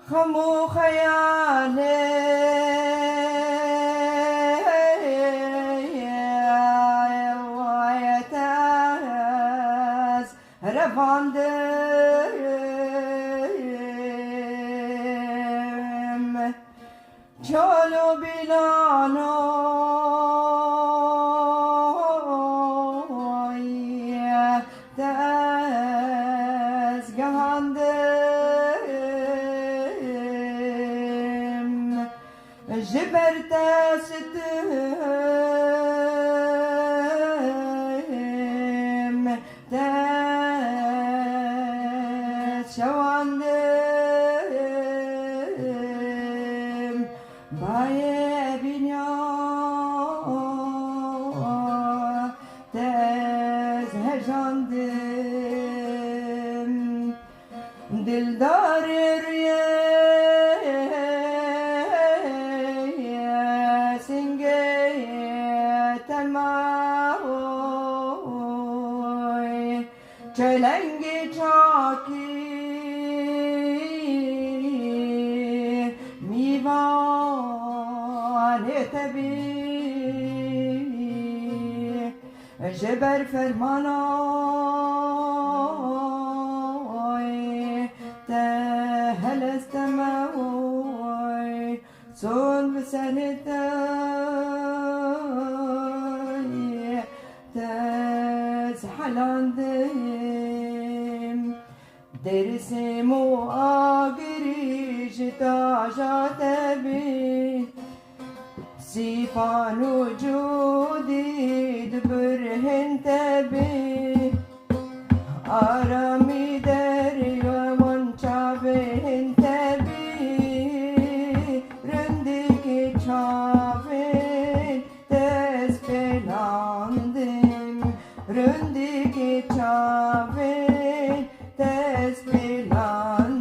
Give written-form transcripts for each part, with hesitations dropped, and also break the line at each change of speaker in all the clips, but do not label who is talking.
خمو خیاله وایتاز رفاندم چالو بیلانو جبرت ستم تشواندم باي بنيا تزهجاندم دلدار چلنگ چاکی میوان تبی جبر فرمانای تهل استماوی سون بسنتای تزحلاندم درسمو آگری جتا جاتبی سیفان وجودی دبرهن تبی آرامی دریا منچابهن تبی رندگی چاوین تزپلاندم رندگی چاوین تزپلاندم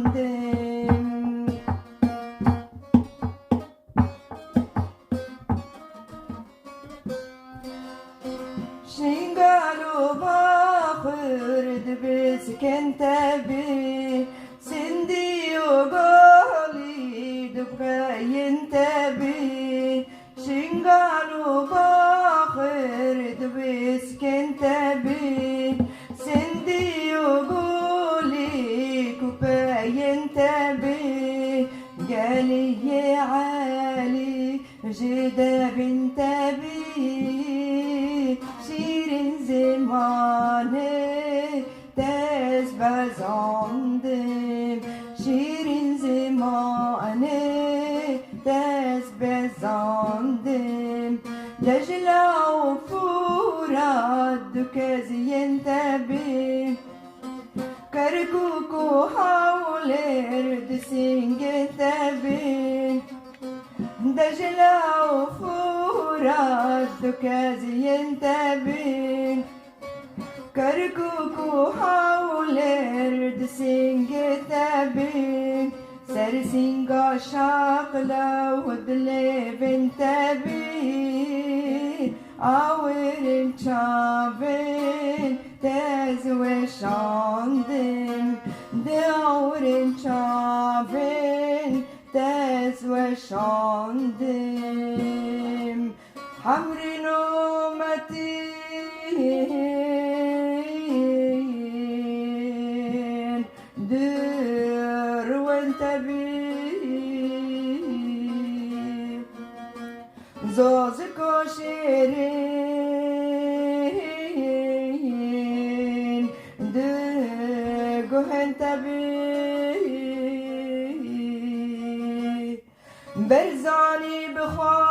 شنگالو باخرد بسکن تبی سندی و گالی دبقین تبی شنگالو باخرد بسکن تبی سندي وقولي كوباين تبي قالي يا علي جدا بنت بي شيرين زماني تاز بزاندم شيرين زماني تاز بزاندم دجلة وفورات دكازي انتبه كركوكو حولر دسينج انتبه دجلة وفورات دكازي انتبه كركوكو حولر دسينج انتبه سرسينجا شاقلا ودلي بنتبه آورن چاوین تزوی شاندن داورن چاوین تزوی شاندن حمر نومتین در وانتبی زازک و شیرین دگوهن تبی برزانی بخوای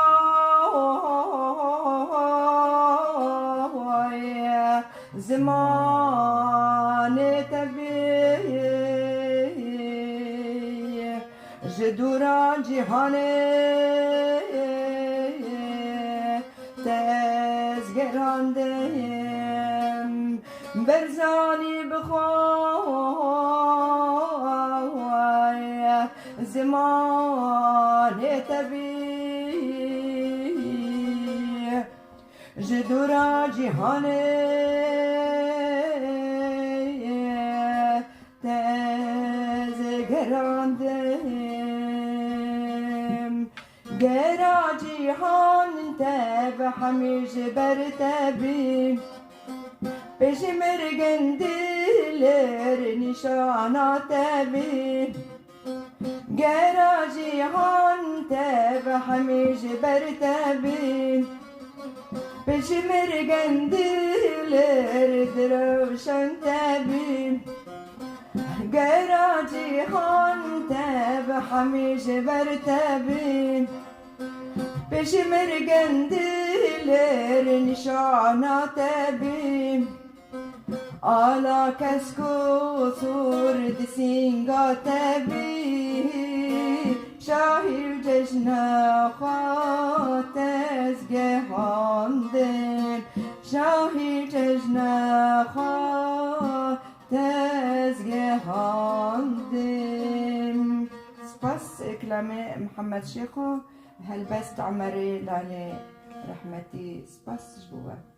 زمان تبی جدوران جهانه تزگراندم برزانی بخوای زمان تبی جدورا جهان تزگراندم گرا جیهان تب همیش برتبی پشمرگن دلر نشانات بی گرا جیهان تب همیش برتبی پشمرگن دلر دروشن تبی گرا جیهان تب همیش برتبی پشمرگن دلر نشانات بی آلا کسکو سورد سینگات بی شاهی جشن خواه تزگهاندن شاهی جشن خواه تزگهاندن. سپاس کلمه محمد شیخو هلبست عمري لاني رحمتي سپاس جبوه.